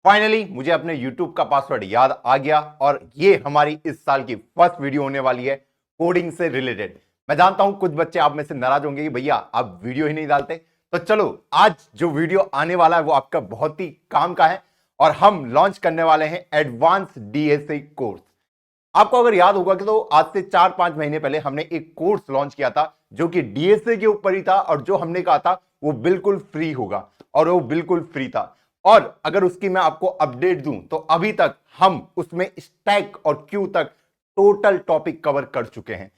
Finally मुझे अपने YouTube का पासवर्ड याद आ गया और ये हमारी इस साल की फर्स्ट वीडियो होने वाली है कोडिंग से रिलेटेड। मैं जानता हूं कुछ बच्चे आप में से नाराज होंगे कि भैया आप वीडियो ही नहीं डालते, तो चलो आज जो वीडियो आने वाला है वो आपका बहुत ही काम का है और हम लॉन्च करने वाले हैं एडवांस डीएसए कोर्स। आपको अगर याद होगा कि तो आज से 4-5 महीने पहले हमने एक कोर्स लॉन्च किया था जो कि डीएसए के ऊपर ही था और जो हमने कहा था वो बिल्कुल फ्री होगा और वो बिल्कुल फ्री था। और अगर उसकी मैं आपको अपडेट दूं तो अभी तक हम उसमें स्टैक और क्यू तक टोटल टॉपिक कवर कर चुके हैं।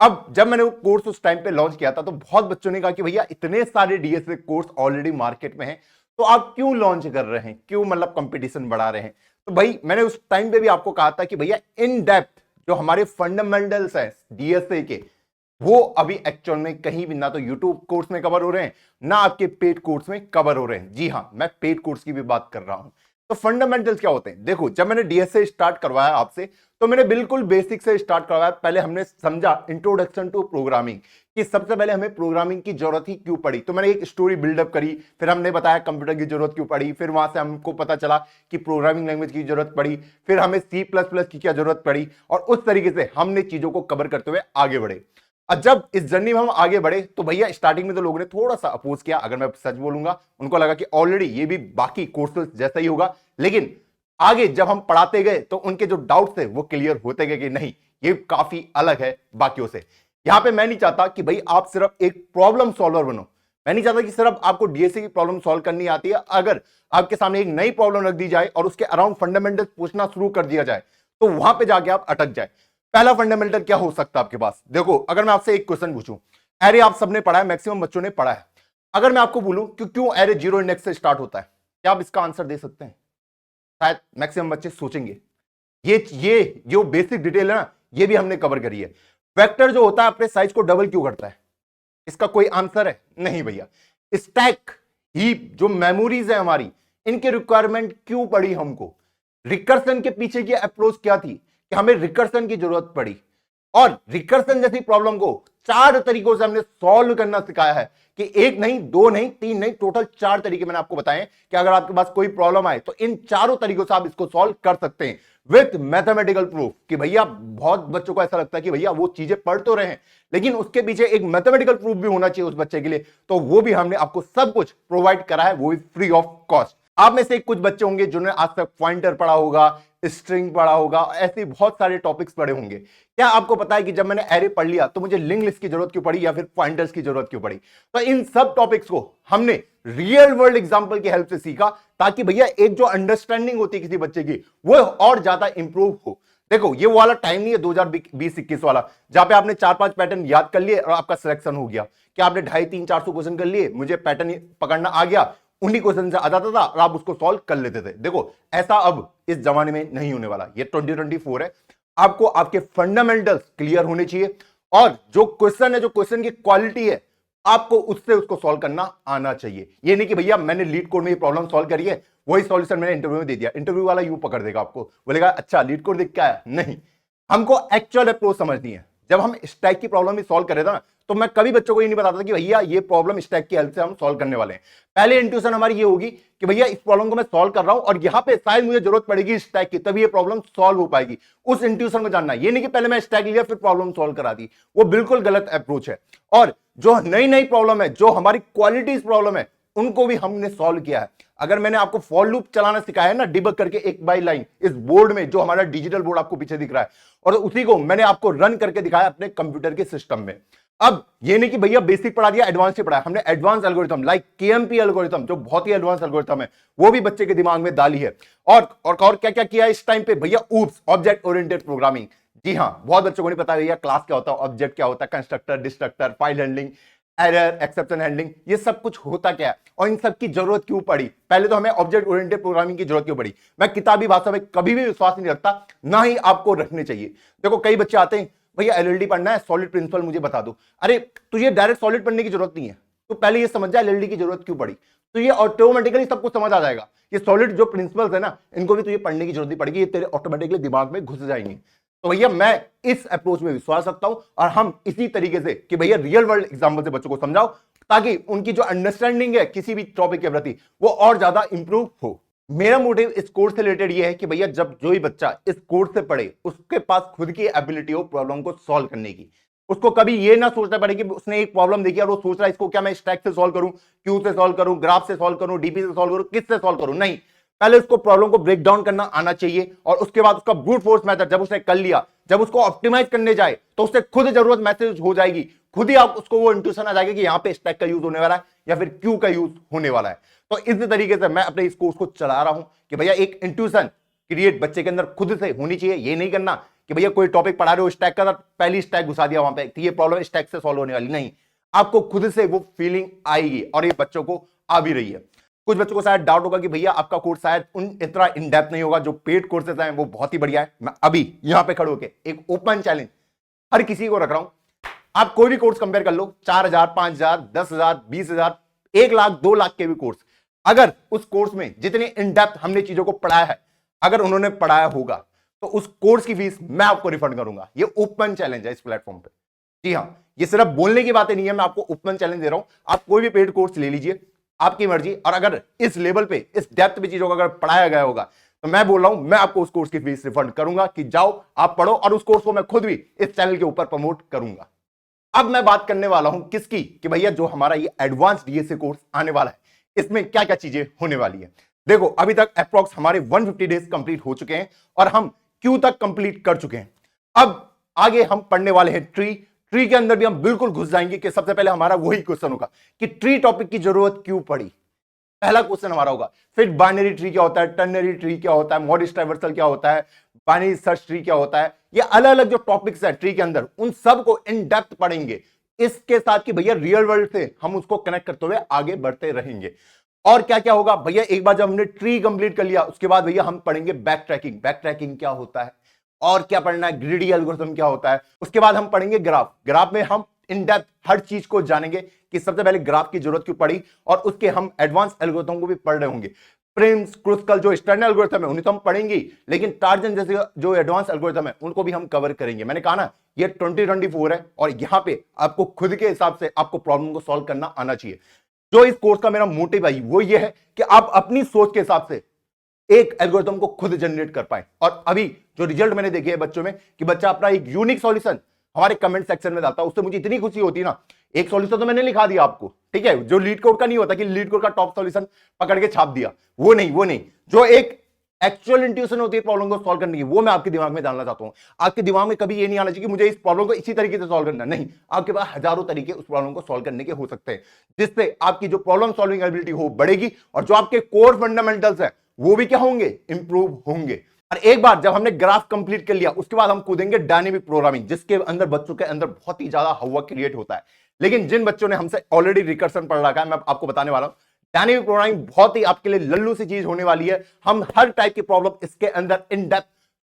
अब जब मैंने वो कोर्स उस टाइम पे लॉन्च किया था तो बहुत बच्चों ने कहा कि भैया इतने सारे डीएसए कोर्स ऑलरेडी मार्केट में हैं, तो आप क्यों लॉन्च कर रहे हैं, क्यों मतलब कंपटीशन बढ़ा रहे हैं। तो भाई मैंने उस टाइम पे भी आपको कहा था कि भैया इन डेप्थ जो हमारे फंडामेंटल्स हैं डीएसए के, वो अभी एक्चुअल में कहीं भी ना तो यूट्यूब कोर्स में कवर हो रहे हैं ना आपके पेड कोर्स में कवर हो रहे हैं। जी हां, मैं पेड कोर्स की भी बात कर रहा हूं। तो फंडामेंटल्स क्या होते हैं, देखो जब मैंने डीएसए स्टार्ट करवाया आपसे तो मैंने बिल्कुल बेसिक से स्टार्ट करवाया। पहले हमने समझा इंट्रोडक्शन टू प्रोग्रामिंग कि सबसे पहले हमें प्रोग्रामिंग की जरूरत ही क्यों पड़ी। तो मैंने एक स्टोरी बिल्डअप करी, फिर हमने बताया कंप्यूटर की जरूरत क्यों पड़ी, फिर वहां से हमको पता चला कि प्रोग्रामिंग लैंग्वेज की जरूरत पड़ी, फिर हमें C++ की क्या जरूरत पड़ी और उस तरीके से हमने चीजों को कवर करते हुए आगे बढ़े। और जब इस जर्नी में हम आगे बढ़े तो भैया स्टार्टिंग में तो लोगों ने थोड़ा सा अपोज किया, अगर मैं सच बोलूंगा उनको लगा कि ऑलरेडी ये भी बाकी कोर्सेज जैसा ही होगा। लेकिन आगे जब हम पढ़ाते गए तो उनके जो डाउट्स थे वो क्लियर होते गए कि नहीं, ये काफी अलग है बाकियों से। यहां पे मैं नहीं चाहता कि भाई आप सिर्फ एक प्रॉब्लम सॉल्वर बनो, मैं नहीं चाहता कि सिर्फ आपको डीएसए की प्रॉब्लम सॉल्व करनी आती है। अगर आपके सामने एक नई प्रॉब्लम रख दी जाए और उसके अराउंड फंडामेंटल्स पूछना शुरू कर दिया जाए तो वहां पे जाके आप अटक जाए। पहला फंडामेंटल क्या हो सकता है आपके पास, देखो अगर मैं आपसे एक क्वेश्चन पूछूं, एरे आप सबने पढ़ा है, मैक्सिमम बच्चों ने पढ़ा है। अगर मैं आपको बोलूं कि क्यों एरे 0 इंडेक्स से स्टार्ट होता है, क्या आप इसका आंसर दे सकते हैं? शायद मैक्सिमम बच्चे सोचेंगे। ये जो बेसिक डिटेल है ना, ये भी हमने कवर करी है। वेक्टर जो होता है अपने साइज को डबल क्यों करता है, इसका कोई आंसर है? नहीं भैया। स्टैक हीप जो मेमोरीज है हमारी, इनके रिक्वायरमेंट क्यों पड़ी हमको, रिकर्सन के पीछे की अप्रोच क्या थी कि हमें रिकर्सन की जरूरत पड़ी। और रिकर्सन जैसी प्रॉब्लम को 4 तरीकों से हमने सॉल्व करना सिखाया है कि एक नहीं, 2 नहीं, 3 नहीं, टोटल 4 तरीके मैंने आपको बताए कि अगर आपके पास कोई प्रॉब्लम आए तो इन चारों तरीकों से आप इसको सॉल्व कर सकते हैं विथ मैथमेटिकल प्रूफ। कि भैया बहुत बच्चों को ऐसा लगता है कि भैया वो चीजें पढ़ तो रहे हैं लेकिन उसके पीछे एक मैथमेटिकल प्रूफ भी होना चाहिए उस बच्चे के लिए, तो वो भी हमने आपको सब कुछ प्रोवाइड करा है, वो भी फ्री ऑफ कॉस्ट। आप में से कुछ बच्चे होंगे जिन्होंने आज तक पॉइंटर पढ़ा होगा, स्ट्रिंग पढ़ा होगा, ऐसे बहुत सारे टॉपिक्स पढ़े होंगे। क्या आपको पता है कि जब मैंने एरे पढ़ लिया तो मुझे लिंक लिस्ट की जरूरत क्यों पड़ी या फिर पॉइंटर्स की जरूरत क्यों पड़ी? तो इन सब टॉपिक्स को हमने रियल वर्ल्ड एग्जांपल की हेल्प से सीखा ताकि भैया एक जो अंडरस्टैंडिंग होती है किसी बच्चे की वो और ज्यादा इंप्रूव हो। देखो ये वो वाला टाइम नहीं है 2020-21 वाला जहां पे आपने 4-5 पैटर्न याद कर लिए और आपका सिलेक्शन हो गया, कि आपने 250-300-400 क्वेश्चन कर लिए, मुझे पैटर्न पकड़ना आ गया, उन्हीं क्वेश्चन से आ जाता था और आप उसको सॉल्व कर लेते थे। देखो ऐसा अब इस जमाने में नहीं होने वाला, ये 2024 है। आपको आपके फंडामेंटल्स क्लियर होने चाहिए और जो क्वेश्चन है, जो क्वेश्चन की क्वालिटी है, आपको उससे उसको सॉल्व करना आना चाहिए। ये नहीं कि भैया मैंने लीड कोड में ये प्रॉब्लम सॉल्व करी है, वही सॉल्यूशन मैंने इंटरव्यू में दे दिया, इंटरव्यू वाला यूं पकड़ देगा आपको, बोलेगा अच्छा लीड कोड देख क्या है। नहीं, हमको एक्चुअल अप्रोच समझनी है। जब हम स्टैक की प्रॉब्लम भी सॉल्व कर रहे थे ना तो मैं कभी बच्चों को ये नहीं बताता कि भैया ये प्रॉब्लम स्टैक की हेल्प से हम सॉल्व करने वाले हैं। पहले इंट्यूशन हमारी ये होगी कि भैया इस प्रॉब्लम को मैं सॉल्व कर रहा हूं और यहां पे शायद मुझे जरूरत पड़ेगी स्टैक की, तभी ये प्रॉब्लम सॉल्व हो पाएगी। उस इंट्यूशन को जानना, ये नहीं कि पहले मैं स्टैक लिया फिर प्रॉब्लम सॉल्व करा दी, वो बिल्कुल गलत अप्रोच है। और जो नई नई प्रॉब्लम है, जो हमारी क्वालिटीज प्रॉब्लम है, उनको भी हमने सॉल्व किया है। अगर मैंने आपको फॉर लूप चलाना सिखाया है ना, डिबग करके एक बाय लाइन इस बोर्ड में, जो हमारा डिजिटल बोर्ड आपको पीछे दिख रहा है, और उसी को मैंने आपको रन करके दिखाया अपने कंप्यूटर के सिस्टम में। अब ये नहीं कि भैया बेसिक पढ़ा दिया एडवांस से पढ़ाया, हमने advance algorithm like KMP algorithm, जो बहुत ही एडवांस एल्गोरिथम है, वो भी बच्चे के दिमाग में डाली है। और क्या क्या किया इस टाइम पे भैया, ऊप्स ऑब्जेक्ट ओरिएंटेड प्रोग्रामिंग। जी हां, बहुत बच्चों को नहीं पता भैया क्लास क्या होता है, ऑब्जेक्ट क्या होता है, constructor, destructor, file handling, error, exception handling, ये सब कुछ होता क्या है और इन सब की जरूरत क्यों पड़ी। पहले तो हमें ऑब्जेक्ट ओरिएंटेड प्रोग्रामिंग की जरूरत क्यों पड़ी। मैं किताबी भाषा में कभी भी विश्वास नहीं रखता, ना ही आपको रखने चाहिए। देखो कई बच्चे आते हैं, भैया एलएलडी पढ़ना है, सॉलिड प्रिंसिपल मुझे बता दो। अरे तुझे डायरेक्ट सॉलिड पढ़ने की जरूरत नहीं है, तो पहले ये समझ जा एलएलडी की जरूरत क्यों पड़ी, तो ये ऑटोमेटिकली सब कुछ समझ आ जाएगा। ये सॉलिड जो प्रिंसिपल्स है ना, इनको भी तुझे पढ़ने की जरूरत नहीं पड़ेगी, ये तेरे ऑटोमेटिकली दिमाग में घुस जाएंगे। तो भैया मैं इस अप्रोच में विश्वास रखता हूं और हम इसी तरीके से कि भैया रियल वर्ल्ड एग्जांपल से बच्चों को समझाओ ताकि उनकी जो अंडरस्टैंडिंग है किसी भी टॉपिक के प्रति वो और ज्यादा इंप्रूव हो। मेरा मोटिव इस कोर्स से रिलेटेड ये है कि भैया जब जो ही बच्चा इस कोर्स से पढ़े उसके पास खुद की एबिलिटी हो प्रॉब्लम को सॉल्व करने की, उसको कभी ये ना सोचना पड़े कि उसने एक प्रॉब्लम देखी और वो सोच रहा है इसको क्या मैं स्टैक से सॉल्व करूं, क्यू से सॉल्व करूं, ग्राफ से सॉल्व करूं, डीपी से सॉल्व करूं, किससे सॉल्व करूं। नहीं, पहले उसको प्रॉब्लम को ब्रेक डाउन करना आना चाहिए और उसके बाद उसका ब्रूट फोर्स मेथड जब उसने कर लिया, जब उसको ऑप्टिमाइज करने जाए तो उससे खुद जरूरत मैसेज हो जाएगी, खुद ही आप उसको वो इंट्यूशन आ जाएगा कि यहां पे स्टैक का यूज होने वाला है या फिर क्यू का यूज होने वाला है। तो इस तरीके से मैं अपने इस कोर्स को चला रहा हूं कि भैया एक इंट्यूशन क्रिएट बच्चे के अंदर खुद से होनी चाहिए। ये नहीं करना कि भैया कोई टॉपिक पढ़ा रहे हो स्टैक का, पहली स्टैक घुसा दिया वहां पे कि ये प्रॉब्लम स्टैक से सॉल्व होने वाली, नहीं, आपको खुद से वो फीलिंग आएगी और ये बच्चों को आ भी रही है। कुछ बच्चों को शायद डाउट होगा कि भैया आपका कोर्स शायद इतना इन डेप्थ नहीं होगा, जो पेड कोर्सेज हैं वो बहुत ही बढ़िया है। मैं अभी यहां पे खड़े होकर एक ओपन चैलेंज हर किसी को रख रहा हूं, आप कोई भी कोर्स कंपेयर कर लो, 4,000, 5,000, 10,000, 20,000, 1,00,000, 2,00,000 के भी कोर्स, अगर उस कोर्स में जितनी इन डेप्थ हमने चीजों को पढ़ाया है अगर उन्होंने पढ़ाया होगा तो उस कोर्स की फीस मैं आपको रिफंड करूंगा। ये ओपन चैलेंज है इस प्लेटफॉर्म पे। जी हां, ये सिर्फ बोलने की बातें नहीं है, मैं आपको ओपन चैलेंज दे रहा हूं। आप कोई भी पेड कोर्स ले लीजिए, आपकी मर्जी, और अगर इस लेवल पे इस डेप्थ पे चीजों को अगर पढ़ाया गया होगा तो मैं बोल रहा हूं मैं आपको उस कोर्स की फीस रिफंड करूंगा कि जाओ आप पढ़ो, और उस कोर्स को मैं खुद भी इस चैनल के ऊपर प्रमोट करूंगा। अब मैं बात करने वाला हूं किसकी, कि भैया जो हमारा ये एडवांस डीएसए कोर्स आने वाला है इसमें क्या क्या चीजें होने वाली है। देखो अभी तक अप्रॉक्स हमारे 150 डेज कंप्लीट हो चुके हैं और हम क्यू तक कंप्लीट कर चुके हैं। अब आगे हम पढ़ने वाले हैं ट्री। ट्री के अंदर भी हम बिल्कुल घुस जाएंगे कि सबसे पहले हमारा वही क्वेश्चन होगा कि ट्री टॉपिक की जरूरत क्यों पड़ी, पहला क्वेश्चन हमारा होगा। फिर बाइनरी ट्री क्या होता है, टर्नरी ट्री क्या होता है, मॉडिस ट्रावर्सल क्या होता है, बाइनरी सर्च ट्री क्या होता है, ये अलग अलग जो टॉपिक्स है ट्री के अंदर उन सब को इन डेप्थ पढ़ेंगे। इसके साथ कि भैया रियल वर्ल्ड से हम उसको कनेक्ट करते हुए आगे बढ़ते रहेंगे। और क्या क्या होगा भैया, एक बार जब हमने ट्री कंप्लीट कर लिया उसके बाद भैया हम पढ़ेंगे बैक ट्रैकिंग। बैक ट्रैकिंग क्या होता है और क्या पढ़ना है, ग्रीडी एल्गोरिथम क्या होता है। उसके बाद हम पढ़ेंगे ग्राफ। ग्राफ में हम इन डेप्थ हर चीज को जानेंगे कि सबसे पहले ग्राफ की जरूरत क्यों पड़ी, और उसके हम एडवांस एल्गोरिथम को भी पढ़ रहे होंगे। प्रिम्स, क्रुस्कल जो स्टैंडर्ड एल्गोरिथम है उन्हें तो हम पढ़ेंगे, लेकिन टार्जन जैसे जो एडवांस एल्गोरिथम है उनको भी हम कवर करेंगे। मैंने कहा ना ये 2024 है और यहां पे आपको खुद के हिसाब से आपको प्रॉब्लम को सॉल्व करना आना चाहिए। जो इस कोर्स का मेरा मोटिव है वो ये है कि आप अपनी सोच के हिसाब से एक एल्गोरिथम को खुद जनरेट कर पाए। और अभी जो रिजल्ट मैंने देखे हैं बच्चों में कि बच्चा अपना एक यूनिक सॉल्यूशन हमारे कमेंट सेक्शन में डालता है, उससे मुझे इतनी खुशी होती है ना। एक सॉल्यूशन तो मैंने लिखा दिया आपको, ठीक है, जो लीड कोड का नहीं होता कि लीड कोड का टॉप सॉल्यूशन पकड़ के छाप दिया, वो नहीं, जो एक एक्चुअल इंट्यूशन होती है प्रॉब्लम को सॉल्व करने की, वो मैं आपके दिमाग में डालना चाहता हूं। आपके दिमाग में कभी ये नहीं आना चाहिए कि मुझे इस प्रॉब्लम को इसी तरीके से सॉल्व करना, नहीं, आपके पास हजारों तरीके उस प्रॉब्लम को सॉल्व करने के हो सकते हैं, जिससे आपकी जो प्रॉब्लम सॉल्विंग एबिलिटी हो बढ़ेगी और जो आपके कोर फंडामेंटल्स है वो भी क्या होंगे, इंप्रूव होंगे। और एक बार जब हमने ग्राफ कंप्लीट कर लिया उसके बाद हम कूदेंगे डायनेमिक प्रोग्रामिंग, जिसके अंदर बच्चों के अंदर बहुत ही ज्यादा हवा क्रिएट होता है। लेकिन जिन बच्चों ने हमसे ऑलरेडी रिकर्सन पढ़ रखा है, मैं आपको बताने वाला हूं डायनेमिक प्रोग्रामिंग बहुत ही आपके लिए लल्लू सी चीज होने वाली है। हम हर टाइप की प्रॉब्लम इसके अंदर इन डेप्थ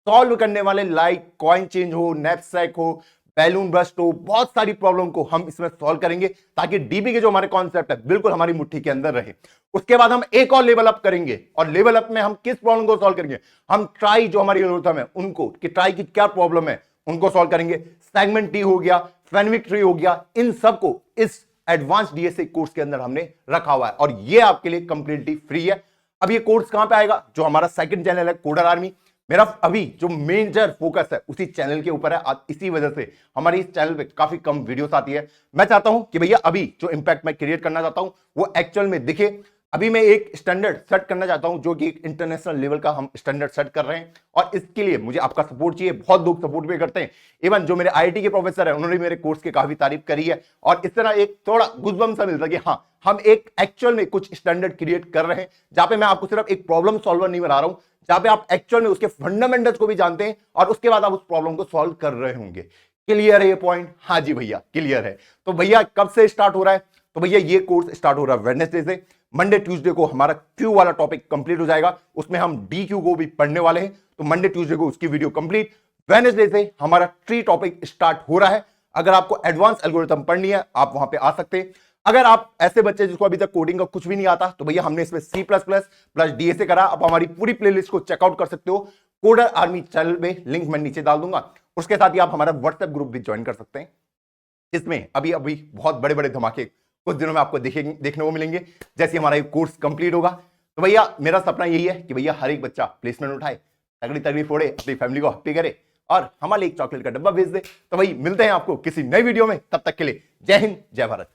सॉल्व करने वाले, लाइक कॉइन चेंज हो, नैपसैक हो, बैलून बस्ट हो, बहुत सारी प्रॉब्लम को हम इसमें सॉल्व करेंगे ताकि डीबी के जो हमारे कॉन्सेप्ट है बिल्कुल हमारी मुट्ठी के अंदर रहे। उसके बाद हम एक और लेवल अप करेंगे, और लेवल अप में हम किस प्रॉब्लम को सॉल्व करेंगे, हम ट्राई जो हमारी एल्गोरिथम है उनको, कि ट्राई की क्या प्रॉब्लम है उनको सॉल्व करेंगे। सेगमेंट ट्री हो गया, फेनविक ट्री हो गया, इन सबको इस एडवांस डीएसए कोर्स के अंदर हमने रखा हुआ है और ये आपके लिए कंप्लीटली फ्री है। अब ये कोर्स कहां पे आएगा, जो हमारा सेकंड चैनल है कोडर आर्मी, मेरा अभी जो मेजर फोकस है उसी चैनल के ऊपर है। इसी वजह से हमारी इस चैनल पे काफी कम वीडियोस आती है। मैं चाहता हूं कि भैया अभी जो इंपैक्ट मैं क्रिएट करना चाहता हूं वो एक्चुअल में दिखे। अभी मैं एक स्टैंडर्ड सेट करना चाहता हूं जो कि एक इंटरनेशनल लेवल का हम स्टैंडर्ड सेट कर रहे हैं, और इसके लिए मुझे आपका सपोर्ट चाहिए। बहुत लोग सपोर्ट भी करते हैं, इवन जो मेरे आईआईटी के प्रोफेसर है उन्होंने मेरे कोर्स की काफी तारीफ करी है, और इस तरह एक थोड़ा गुजबम सा मिलता है कि हाँ हम एक एक्चुअल में कुछ स्टैंडर्ड क्रिएट कर रहे हैं, जहां पे मैं आपको सिर्फ एक प्रॉब्लम सॉल्वर नहीं बना रहा हूं, जहां पे आप एक्चुअल में उसके फंडामेंटल्स को भी जानते हैं और उसके बाद आप उस प्रॉब्लम को सॉल्व कर रहे होंगे। क्लियर है ये पॉइंट? हाँ जी भैया क्लियर है। तो भैया कब से स्टार्ट हो रहा है, तो भैया ये कोर्स स्टार्ट हो रहा है वेडनेसडे से। मंडे ट्यूसडे को हमारा क्यू वाला टॉपिक कंप्लीट हो जाएगा, उसमें हम डी क्यू को भी पढ़ने वाले हैं, तो मंडे ट्यूसडे को उसकी वीडियो कंप्लीट। वेडनेसडे से हमारा ट्री टॉपिक स्टार्ट हो रहा है। अगर आपको एडवांस एल्गोरिथम पढ़नी है आप वहां पे आ सकते हैं। अगर आप ऐसे बच्चे जिसको अभी तक कोडिंग का कुछ भी नहीं आता, तो भैया हमने इसमें C++ प्लस डीएसए करा, आप हमारी पूरी प्लेलिस्ट को चेकआउट कर सकते हो। कोडर आर्मी चैनल में लिंक मैं नीचे डाल दूंगा। उसके साथ ही आप हमारा व्हाट्सएप ग्रुप भी ज्वाइन कर सकते हैं, जिसमें अभी अभी बहुत बड़े बड़े धमाके कुछ दिनों में आपको देखने को मिलेंगे। जैसे हमारा ये कोर्स कंप्लीट होगा, तो भैया मेरा सपना यही है कि भैया हर एक बच्चा प्लेसमेंट उठाए, तगड़ी तगड़ी फोड़े, अपनी फैमिली को हैप्पी करे और हमारे एक चॉकलेट का डब्बा भेज दे। तो भाई मिलते हैं आपको किसी नई वीडियो में, तब तक के लिए जय हिंद जय भारत।